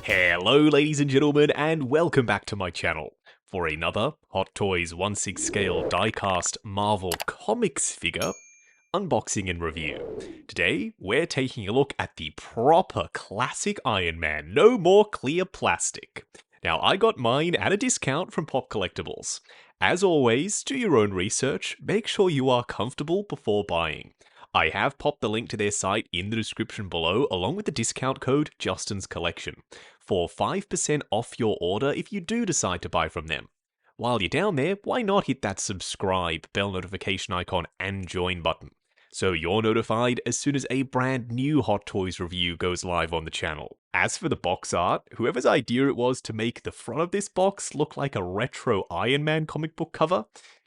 Hello ladies and gentlemen, and welcome back to my channel for another Hot Toys 1/6 scale diecast Marvel Comics figure unboxing and review. Today, we're taking a look at the proper classic Iron Man, no more clear plastic. Now, I got mine at a discount from Pop Collectibles. As always, do your own research, make sure you are comfortable before buying. I have popped the link to their site in the description below, along with the discount code Justin's Collection, for 5% off your order if you do decide to buy from them. While you're down there, why not hit that subscribe, bell notification icon, and join button, so you're notified as soon as a brand new Hot Toys review goes live on the channel. As for the box art, whoever's idea it was to make the front of this box look like a retro Iron Man comic book cover,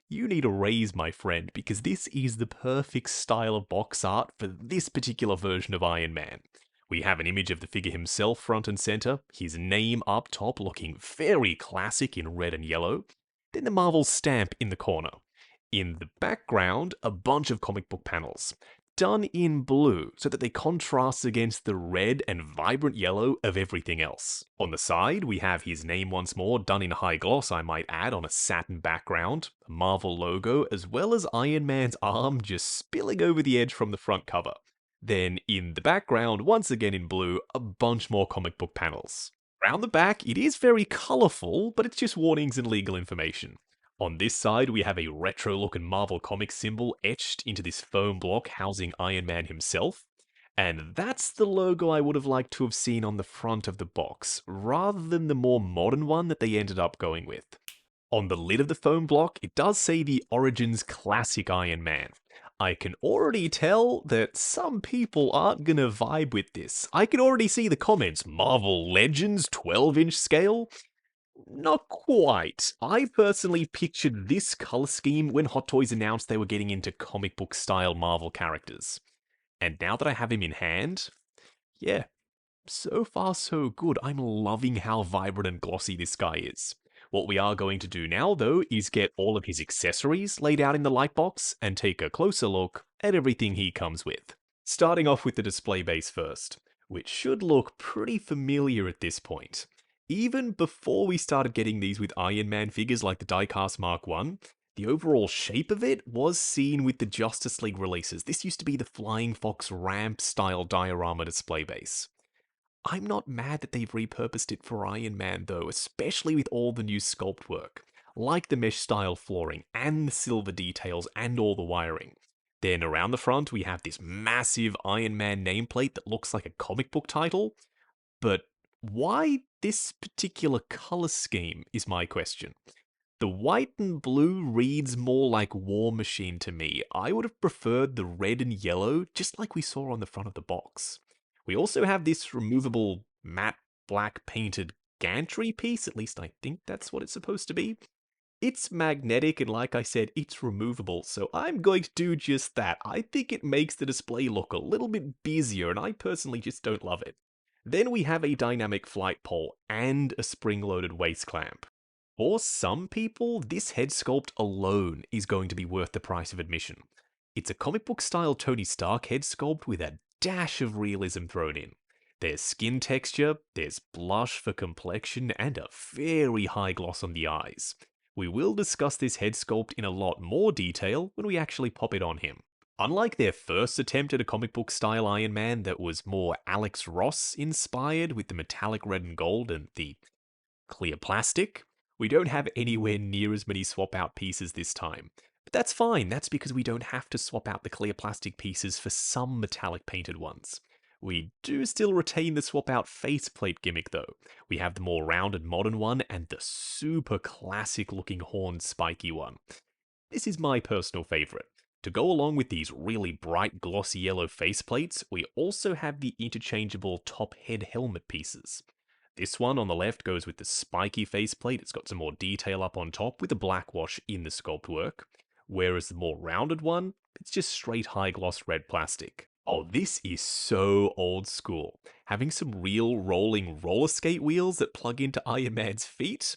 you need a raise, my friend, because this is the perfect style of box art for this particular version of Iron Man. We have an image of the figure himself front and center, his name up top looking very classic in red and yellow, then the Marvel stamp in the corner. In the background, a bunch of comic book panels, done in blue so that they contrast against the red and vibrant yellow of everything else. On the side, we have his name once more, done in high gloss I might add, on a satin background, a Marvel logo, as well as Iron Man's arm just spilling over the edge from the front cover. Then in the background, once again in blue, a bunch more comic book panels. Around the back, it is very colourful, but it's just warnings and legal information. On this side, we have a retro-looking Marvel Comics symbol etched into this foam block housing Iron Man himself. And that's the logo I would have liked to have seen on the front of the box, rather than the more modern one that they ended up going with. On the lid of the foam block, it does say the Origins Classic Iron Man. I can already tell that some people aren't gonna vibe with this. I can already see the comments, Marvel Legends 12-inch scale? Not quite. I personally pictured this color scheme when Hot Toys announced they were getting into comic book style Marvel characters. And now that I have him in hand, yeah, so far so good. I'm loving how vibrant and glossy this guy is. What we are going to do now, though, is get all of his accessories laid out in the light box and take a closer look at everything he comes with. Starting off with the display base first, which should look pretty familiar at this point. Even before we started getting these with Iron Man figures like the Diecast Mark 1, the overall shape of it was seen with the Justice League releases. This used to be the Flying Fox ramp style diorama display base. I'm not mad that they've repurposed it for Iron Man though, especially with all the new sculpt work, like the mesh style flooring and the silver details and all the wiring. Then around the front we have this massive Iron Man nameplate that looks like a comic book title, but why this particular color scheme is my question. The white and blue reads more like War Machine to me. I would have preferred the red and yellow, just like we saw on the front of the box. We also have this removable matte black painted gantry piece, at least I think that's what it's supposed to be. It's magnetic and like I said, it's removable, so I'm going to do just that. I think it makes the display look a little bit busier and I personally just don't love it. Then we have a dynamic flight pole and a spring-loaded waist clamp. For some people, this head sculpt alone is going to be worth the price of admission. It's a comic book style Tony Stark head sculpt with a dash of realism thrown in. There's skin texture, there's blush for complexion, and a very high gloss on the eyes. We will discuss this head sculpt in a lot more detail when we actually pop it on him. Unlike their first attempt at a comic book style Iron Man that was more Alex Ross inspired with the metallic red and gold and the clear plastic, we don't have anywhere near as many swap out pieces this time. But that's fine, that's because we don't have to swap out the clear plastic pieces for some metallic painted ones. We do still retain the swap out faceplate gimmick though. We have the more rounded modern one and the super classic looking horned spiky one. This is my personal favourite. To go along with these really bright glossy yellow faceplates, we also have the interchangeable top head helmet pieces. This one on the left goes with the spiky faceplate, it's got some more detail up on top with a black wash in the sculpt work, whereas the more rounded one, it's just straight high gloss red plastic. Oh, this is so old school. Having some real rolling roller skate wheels that plug into Iron Man's feet?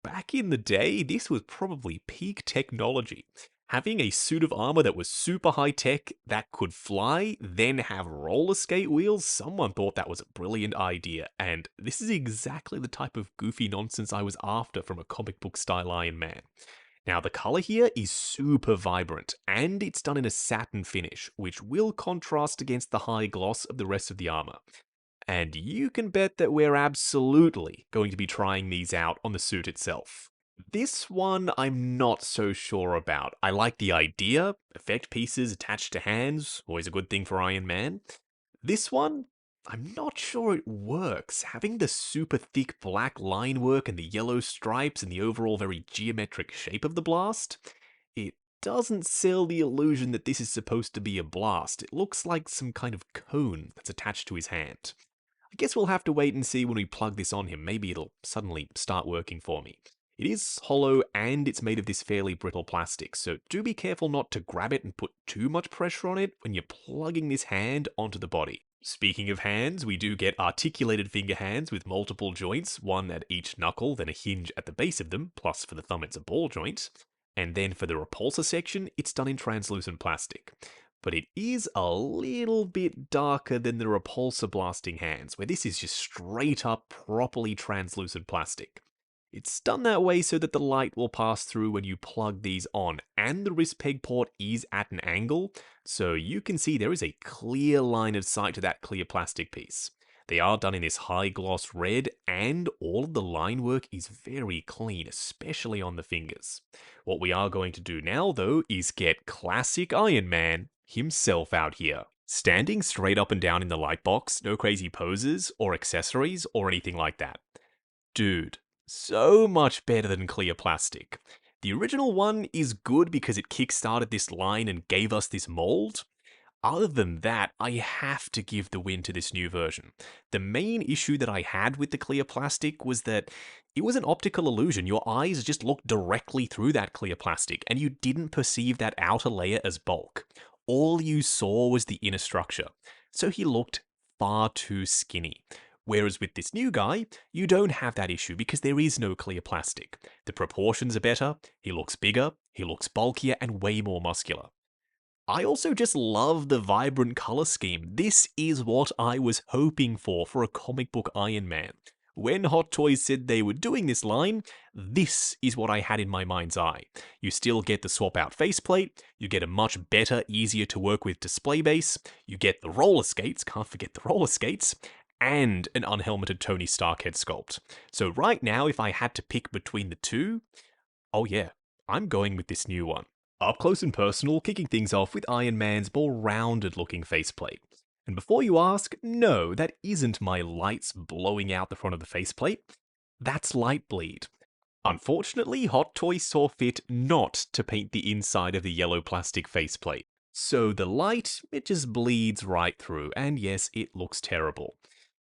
Back in the day, this was probably peak technology. Having a suit of armor that was super high tech, that could fly, then have roller skate wheels, someone thought that was a brilliant idea, and this is exactly the type of goofy nonsense I was after from a comic book style Iron Man. Now, the color here is super vibrant, and it's done in a satin finish, which will contrast against the high gloss of the rest of the armor. And you can bet that we're absolutely going to be trying these out on the suit itself. This one I'm not so sure about. I like the idea, effect pieces attached to hands, always a good thing for Iron Man. This one, I'm not sure it works. Having the super thick black line work and the yellow stripes and the overall very geometric shape of the blast, it doesn't sell the illusion that this is supposed to be a blast. It looks like some kind of cone that's attached to his hand. I guess we'll have to wait and see when we plug this on him. Maybe it'll suddenly start working for me. It is hollow and it's made of this fairly brittle plastic, so do be careful not to grab it and put too much pressure on it when you're plugging this hand onto the body. Speaking of hands, we do get articulated finger hands with multiple joints, one at each knuckle, then a hinge at the base of them, plus for the thumb it's a ball joint. And then for the repulsor section, it's done in translucent plastic. But it is a little bit darker than the repulsor blasting hands, where this is just straight up properly translucent plastic. It's done that way so that the light will pass through when you plug these on, and the wrist peg port is at an angle, so you can see there is a clear line of sight to that clear plastic piece. They are done in this high gloss red, and all of the line work is very clean, especially on the fingers. What we are going to do now, though, is get classic Iron Man himself out here. Standing straight up and down in the light box, no crazy poses or accessories or anything like that. Dude, so much better than clear plastic. The original one is good because it kickstarted this line and gave us this mold. Other than that, I have to give the win to this new version. The main issue that I had with the clear plastic was that it was an optical illusion. Your eyes just looked directly through that clear plastic, and you didn't perceive that outer layer as bulk. All you saw was the inner structure. So he looked far too skinny. Whereas with this new guy, you don't have that issue because there is no clear plastic. The proportions are better, he looks bigger, he looks bulkier, and way more muscular. I also just love the vibrant color scheme. This is what I was hoping for a comic book Iron Man. When Hot Toys said they were doing this line, this is what I had in my mind's eye. You still get the swap out faceplate, you get a much better, easier to work with display base, you get the roller skates, can't forget the roller skates, and an unhelmeted Tony Stark head sculpt. So right now, if I had to pick between the two, oh yeah, I'm going with this new one. Up close and personal, kicking things off with Iron Man's more rounded looking faceplate. And before you ask, no, that isn't my lights blowing out the front of the faceplate. That's light bleed. Unfortunately, Hot Toys saw fit not to paint the inside of the yellow plastic faceplate. So the light, it just bleeds right through, and yes, it looks terrible.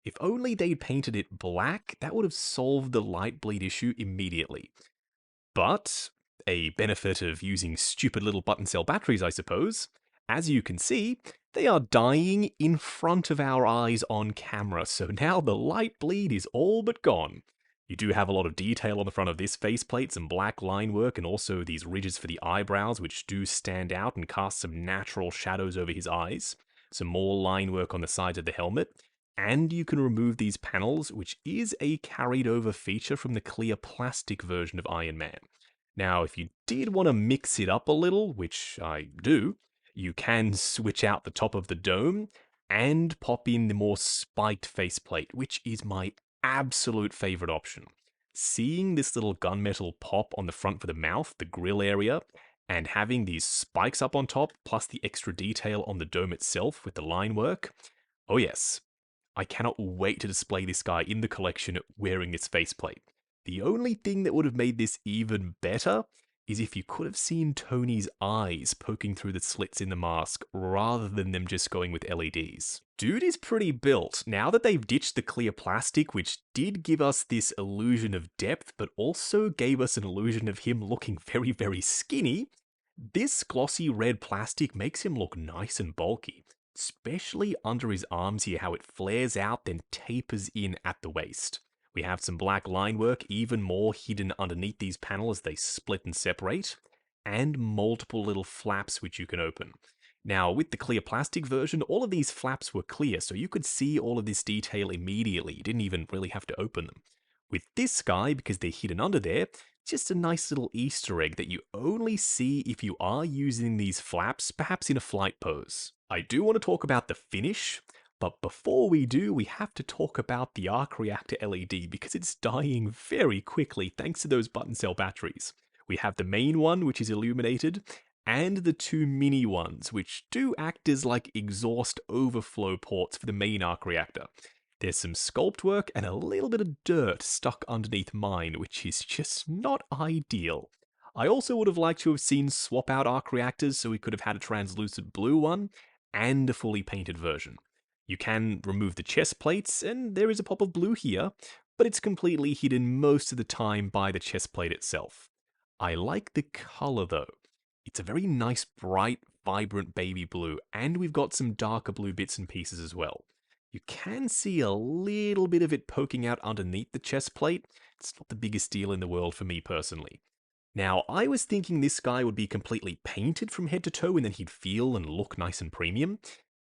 If only they'd painted it black, that would have solved the light bleed issue immediately. But a benefit of using stupid little button cell batteries, I suppose. As you can see, they are dying in front of our eyes on camera, so now the light bleed is all but gone. You do have a lot of detail on the front of this faceplate, some black line work, and also these ridges for the eyebrows, which do stand out and cast some natural shadows over his eyes. Some more line work on the sides of the helmet. And you can remove these panels, which is a carried over feature from the clear plastic version of Iron Man. Now, if you did want to mix it up a little, which I do, you can switch out the top of the dome and pop in the more spiked faceplate, which is my absolute favorite option. Seeing this little gunmetal pop on the front for the mouth, the grill area, and having these spikes up on top, plus the extra detail on the dome itself with the line work, oh yes. I cannot wait to display this guy in the collection wearing this faceplate. The only thing that would have made this even better is if you could have seen Tony's eyes poking through the slits in the mask rather than them just going with LEDs. Dude is pretty built. Now that they've ditched the clear plastic, which did give us this illusion of depth, but also gave us an illusion of him looking very, very skinny, this glossy red plastic makes him look nice and bulky. Especially under his arms here, how it flares out then tapers in at the waist. We have some black line work, even more hidden underneath these panels as they split and separate. and multiple little flaps which you can open. Now, with the clear plastic version, all of these flaps were clear, so you could see all of this detail immediately. You didn't even really have to open them. With this guy, because they're hidden under there, just a nice little Easter egg that you only see if you are using these flaps, perhaps in a flight pose. I do want to talk about the finish, but before we do, we have to talk about the arc reactor LED because it's dying very quickly thanks to those button cell batteries. We have the main one, which is illuminated, and the two mini ones, which do act as like exhaust overflow ports for the main arc reactor. There's some sculpt work and a little bit of dirt stuck underneath mine, which is just not ideal. I also would have liked to have seen swap out arc reactors so we could have had a translucent blue one and a fully painted version. You can remove the chest plates, and there is a pop of blue here, but it's completely hidden most of the time by the chest plate itself. I like the color though. It's a very nice, bright, vibrant baby blue, and we've got some darker blue bits and pieces as well. You can see a little bit of it poking out underneath the chest plate. It's not the biggest deal in the world for me personally. Now, I was thinking this guy would be completely painted from head to toe and then he'd feel and look nice and premium.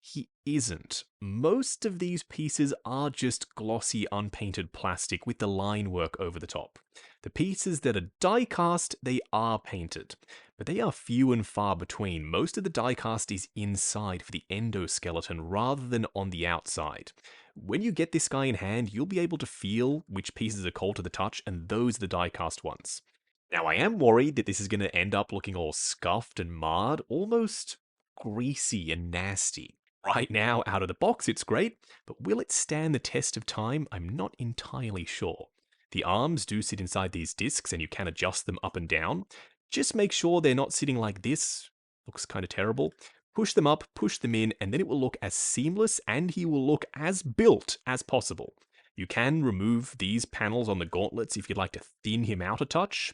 He isn't. Most of these pieces are just glossy, unpainted plastic with the line work over the top. The pieces that are die-cast, they are painted, but they are few and far between. Most of the die-cast is inside for the endoskeleton rather than on the outside. When you get this guy in hand, you'll be able to feel which pieces are cold to the touch, and those are the die-cast ones. Now, I am worried that this is going to end up looking all scuffed and marred, almost greasy and nasty. Right now, out of the box, it's great, but will it stand the test of time? I'm not entirely sure. The arms do sit inside these discs, and you can adjust them up and down. Just make sure they're not sitting like this. Looks kind of terrible. Push them up, push them in, and then it will look as seamless, and he will look as built as possible. You can remove these panels on the gauntlets if you'd like to thin him out a touch.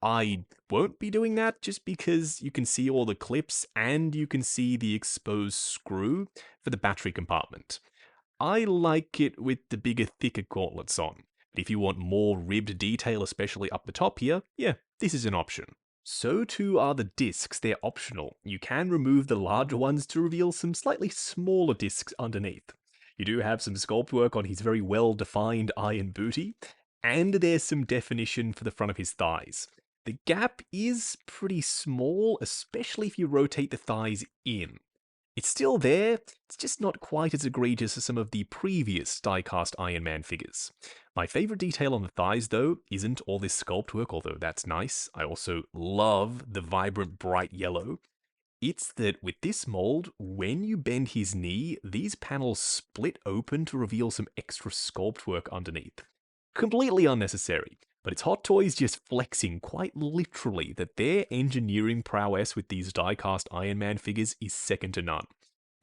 I won't be doing that just because you can see all the clips and you can see the exposed screw for the battery compartment. I like it with the bigger, thicker gauntlets on. But if you want more ribbed detail, especially up the top here, yeah, this is an option. So too are the discs, they're optional. You can remove the larger ones to reveal some slightly smaller discs underneath. You do have some sculpt work on his very well-defined iron booty, and there's some definition for the front of his thighs. The gap is pretty small, especially if you rotate the thighs in. It's still there, it's just not quite as egregious as some of the previous die-cast Iron Man figures. My favourite detail on the thighs, though, isn't all this sculpt work, although that's nice. I also love the vibrant bright yellow. It's that with this mold, when you bend his knee, these panels split open to reveal some extra sculpt work underneath. Completely unnecessary. But it's Hot Toys just flexing quite literally that their engineering prowess with these die-cast Iron Man figures is second to none.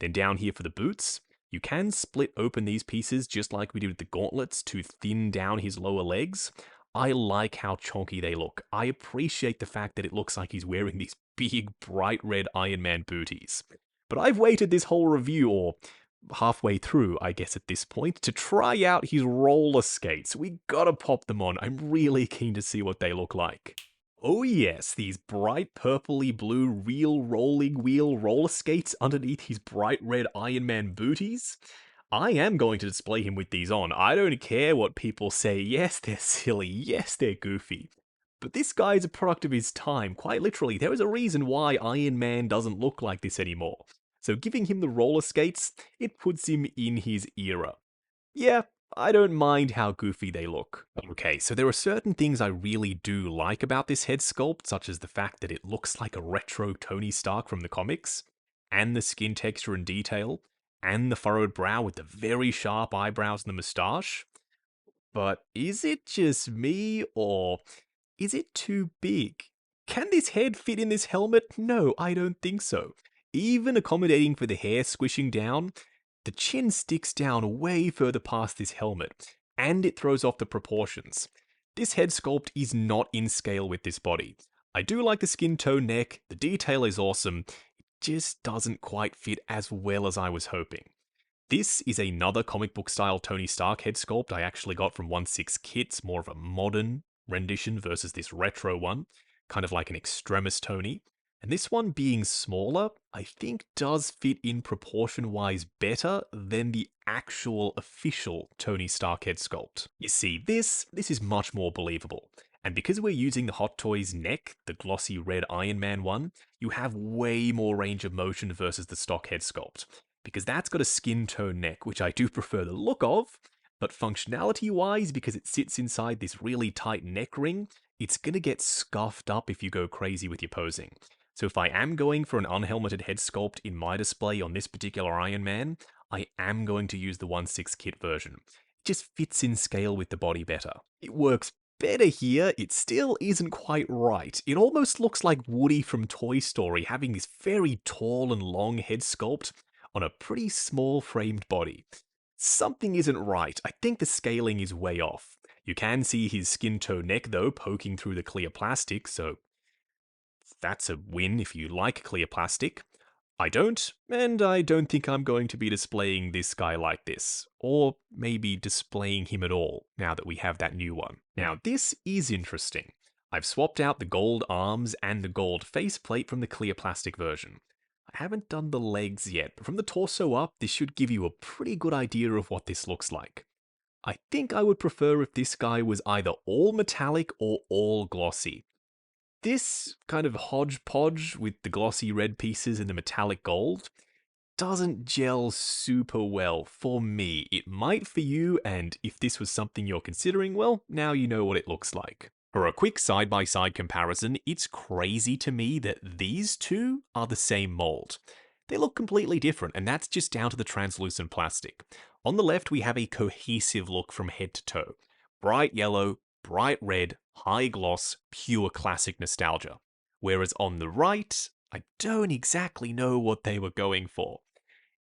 Then down here for the boots, you can split open these pieces just like we did with the gauntlets to thin down his lower legs. I like how chonky they look. I appreciate the fact that it looks like he's wearing these big, bright red Iron Man booties. But I've waited this whole review, or halfway through, I guess at this point, to try out his roller skates. We gotta pop them on. I'm really keen to see what they look like. Oh yes, these bright purpley blue real rolling wheel roller skates underneath his bright red Iron Man booties. I am going to display him with these on. I don't care what people say. Yes, they're silly. Yes, they're goofy. But this guy is a product of his time. Quite literally, there is a reason why Iron Man doesn't look like this anymore. So giving him the roller skates, it puts him in his era. Yeah, I don't mind how goofy they look. Okay, so there are certain things I really do like about this head sculpt, such as the fact that it looks like a retro Tony Stark from the comics, and the skin texture and detail, and the furrowed brow with the very sharp eyebrows and the moustache. But is it just me, or is it too big? Can this head fit in this helmet? No, I don't think so. Even accommodating for the hair squishing down, the chin sticks down way further past this helmet, and it throws off the proportions. This head sculpt is not in scale with this body. I do like the skin tone neck, the detail is awesome, it just doesn't quite fit as well as I was hoping. This is another comic book style Tony Stark head sculpt I actually got from 1/6 Kits, more of a modern rendition versus this retro one. kind of like an extremis Tony. And this one being smaller, I think does fit in proportion-wise better than the actual official Tony Stark head sculpt. You see, this is much more believable. And because we're using the Hot Toys neck, the glossy red Iron Man one, you have way more range of motion versus the stock head sculpt. Because that's got a skin tone neck, which I do prefer the look of, but functionality-wise, because it sits inside this really tight neck ring, it's going to get scuffed up if you go crazy with your posing. So if I am going for an unhelmeted head sculpt in my display on this particular Iron Man, I am going to use the 1/6 kit version. It just fits in scale with the body better. It works better here, it still isn't quite right. It almost looks like Woody from Toy Story having this very tall and long head sculpt on a pretty small framed body. Something isn't right. I think the scaling is way off. You can see his skin toe neck though poking through the clear plastic, so that's a win if you like clear plastic. I don't, and I don't think I'm going to be displaying this guy like this, or maybe displaying him at all, now that we have that new one. Now, this is interesting. I've swapped out the gold arms and the gold faceplate from the clear plastic version. I haven't done the legs yet, but from the torso up, this should give you a pretty good idea of what this looks like. I think I would prefer if this guy was either all metallic or all glossy. This kind of hodgepodge with the glossy red pieces and the metallic gold doesn't gel super well for me. It might for you, and if this was something you're considering, well, now you know what it looks like. For a quick side-by-side comparison, it's crazy to me that these two are the same mold. They look completely different, and that's just down to the translucent plastic. On the left, we have a cohesive look from head to toe. Bright yellow, bright red, high gloss, pure classic nostalgia. Whereas on the right, I don't exactly know what they were going for.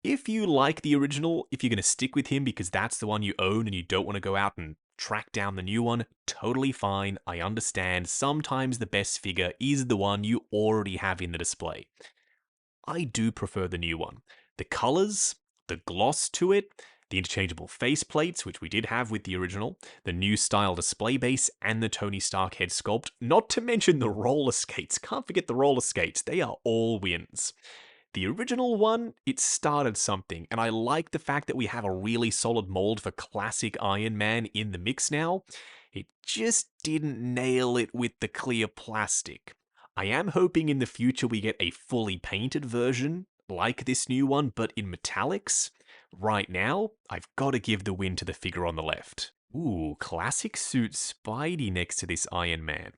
If you like the original, if you're going to stick with him because that's the one you own and you don't want to go out and track down the new one, totally fine. I understand sometimes the best figure is the one you already have in the display. I do prefer the new one. The colors, the gloss to it, the interchangeable face plates, which we did have with the original, the new style display base, and the Tony Stark head sculpt, not to mention the roller skates. Can't forget the roller skates, they are all wins. The original one, it started something, and I like the fact that we have a really solid mold for classic Iron Man in the mix now. It just didn't nail it with the clear plastic. I am hoping in the future we get a fully painted version, like this new one, but in metallics. Right now, I've got to give the win to the figure on the left. Ooh, classic suit Spidey next to this Iron Man.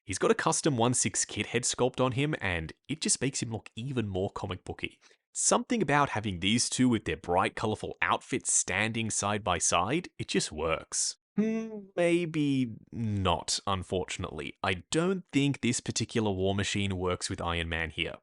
He's got a custom 1/6 kit head sculpt on him, and it just makes him look even more comic booky. Something about having these two with their bright, colourful outfits standing side by side, it just works. Maybe not, unfortunately. I don't think this particular War Machine works with Iron Man here.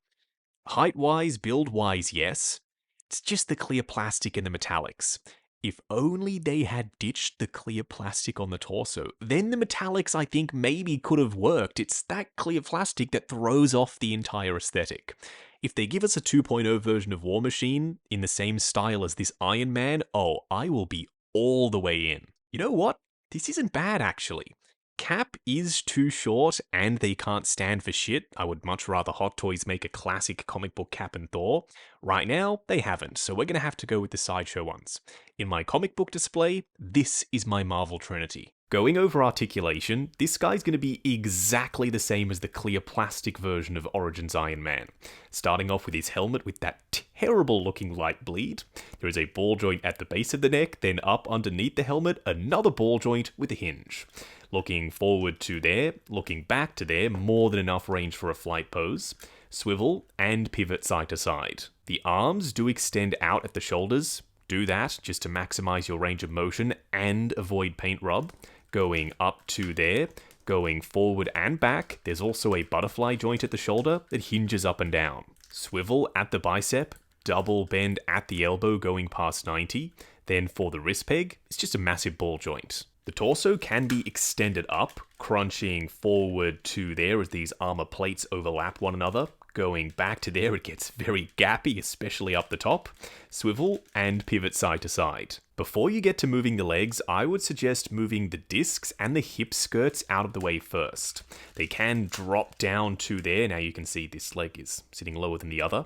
Height-wise, build-wise, yes. It's just the clear plastic and the metallics. If only they had ditched the clear plastic on the torso, then the metallics I think maybe could have worked. It's that clear plastic that throws off the entire aesthetic. If they give us a 2.0 version of War Machine in the same style as this Iron Man, oh, I will be all the way in. You know what? This isn't bad actually. Cap is too short and they can't stand for shit. I would much rather Hot Toys make a classic comic book Cap and Thor. Right now, they haven't, so we're going to have to go with the Sideshow ones. In my comic book display, this is my Marvel Trinity. Going over articulation, this guy's going to be exactly the same as the clear plastic version of Origins Iron Man. Starting off with his helmet with that terrible looking light bleed. There is a ball joint at the base of the neck, then up underneath the helmet, another ball joint with a hinge. Looking forward to there, looking back to there, more than enough range for a flight pose. Swivel and pivot side to side. The arms do extend out at the shoulders. Do that just to maximize your range of motion and avoid paint rub. Going up to there, going forward and back. There's also a butterfly joint at the shoulder that hinges up and down. Swivel at the bicep, double bend at the elbow going past 90. Then for the wrist peg, it's just a massive ball joint. The torso can be extended up, crunching forward to there as these armor plates overlap one another. Going back to there, it gets very gappy, especially up the top. Swivel and pivot side to side. Before you get to moving the legs, I would suggest moving the discs and the hip skirts out of the way first. They can drop down to there. Now you can see this leg is sitting lower than the other.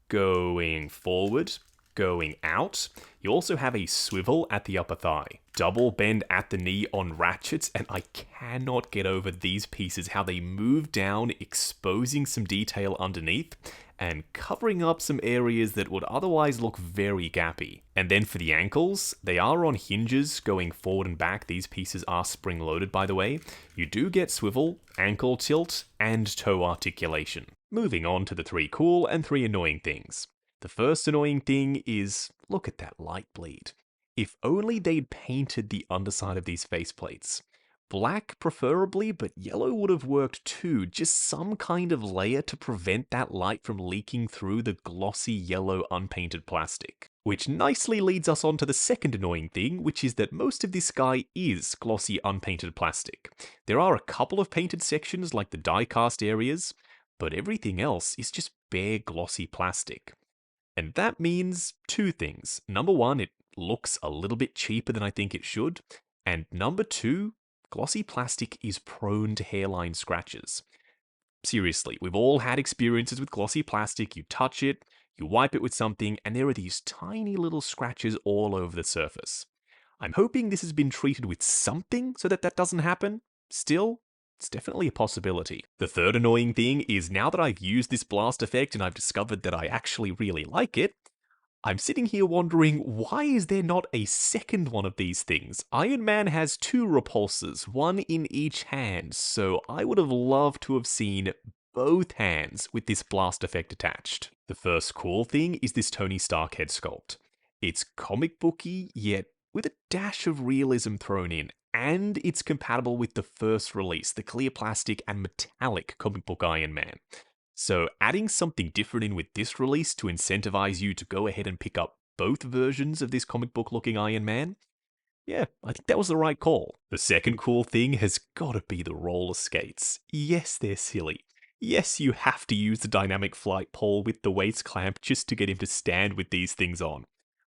Going forward, going out. You also have a swivel at the upper thigh. Double bend at the knee on ratchets, and I cannot get over these pieces, how they move down, exposing some detail underneath, and covering up some areas that would otherwise look very gappy. And then for the ankles, they are on hinges going forward and back. These pieces are spring-loaded, by the way. You do get swivel, ankle tilt, and toe articulation. Moving on to the 3 cool and 3 annoying things. The first annoying thing is, look at that light bleed. If only they'd painted the underside of these faceplates. Black preferably, but yellow would have worked too, just some kind of layer to prevent that light from leaking through the glossy yellow unpainted plastic. Which nicely leads us on to the second annoying thing, which is that most of this guy is glossy unpainted plastic. There are a couple of painted sections like the diecast areas, but everything else is just bare glossy plastic. And that means 2 things. Number 1, it looks a little bit cheaper than I think it should. And number 2, glossy plastic is prone to hairline scratches. Seriously, we've all had experiences with glossy plastic. You touch it, you wipe it with something, and there are these tiny little scratches all over the surface. I'm hoping this has been treated with something so that that doesn't happen. Still, it's definitely a possibility. The third annoying thing is now that I've used this blast effect and I've discovered that I actually really like it, I'm sitting here wondering, why is there not a second one of these things? Iron Man has 2 repulsors, 1 in each hand, so I would have loved to have seen both hands with this blast effect attached. The first cool thing is this Tony Stark head sculpt. It's comic booky, yet with a dash of realism thrown in. And it's compatible with the first release, the clear plastic and metallic comic book Iron Man. So adding something different in with this release to incentivize you to go ahead and pick up both versions of this comic book looking Iron Man, yeah, I think that was the right call. The second cool thing has got to be the roller skates. Yes, they're silly. Yes, you have to use the dynamic flight pole with the waist clamp just to get him to stand with these things on.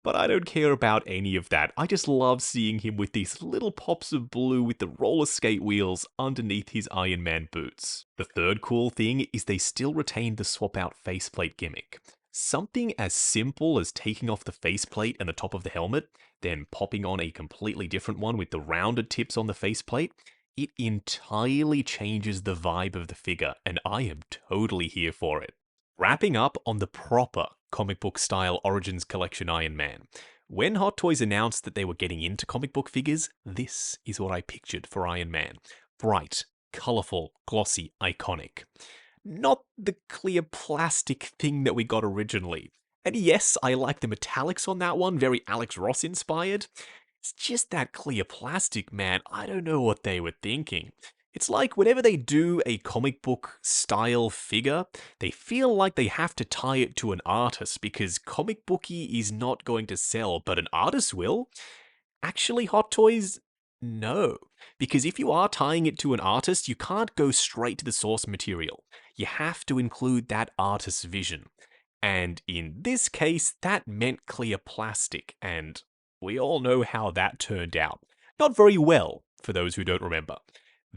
But I don't care about any of that. I just love seeing him with these little pops of blue with the roller skate wheels underneath his Iron Man boots. The third cool thing is they still retain the swap out faceplate gimmick. Something as simple as taking off the faceplate and the top of the helmet, then popping on a completely different one with the rounded tips on the faceplate, it entirely changes the vibe of the figure, and I am totally here for it. Wrapping up on the proper comic book style Origins Collection Iron Man. When Hot Toys announced that they were getting into comic book figures, this is what I pictured for Iron Man. Bright, colourful, glossy, iconic. Not the clear plastic thing that we got originally. And yes, I like the metallics on that one, very Alex Ross inspired. It's just that clear plastic, man. I don't know what they were thinking. It's like whenever they do a comic book style figure, they feel like they have to tie it to an artist because comic booky is not going to sell, but an artist will. Actually, Hot Toys, no. Because if you are tying it to an artist, you can't go straight to the source material. You have to include that artist's vision. And in this case, that meant clear plastic, and we all know how that turned out. Not very well, for those who don't remember.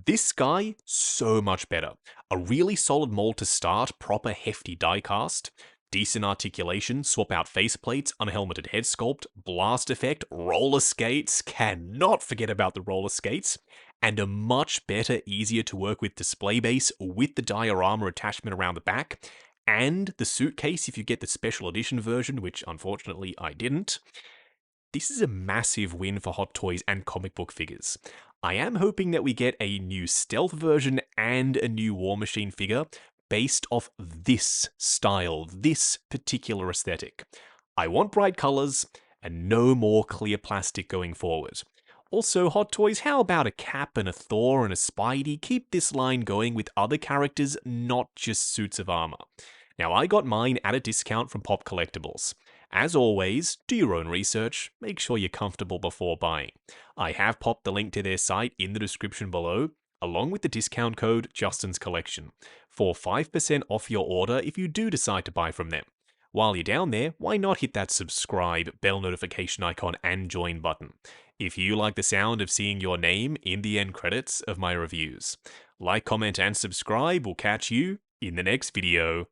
This guy, so much better. A really solid mold to start, proper hefty diecast, decent articulation, swap out faceplates, unhelmeted head sculpt, blast effect, roller skates, cannot forget about the roller skates, and a much better, easier to work with display base with the diorama attachment around the back, and the suitcase if you get the special edition version, which unfortunately I didn't. This is a massive win for Hot Toys and comic book figures. I am hoping that we get a new stealth version and a new War Machine figure based off this style, this particular aesthetic. I want bright colors and no more clear plastic going forward. Also, Hot Toys, how about a Cap and a Thor and a Spidey? Keep this line going with other characters, not just suits of armor. Now, I got mine at a discount from Pop Collectibles. As always, do your own research, make sure you're comfortable before buying. I have popped the link to their site in the description below. along with the discount code Justin's Collection, for 5% off your order if you do decide to buy from them. While you're down there, why not hit that subscribe, bell notification icon, and join button if you like the sound of seeing your name in the end credits of my reviews. Like, comment, and subscribe. We'll catch you in the next video.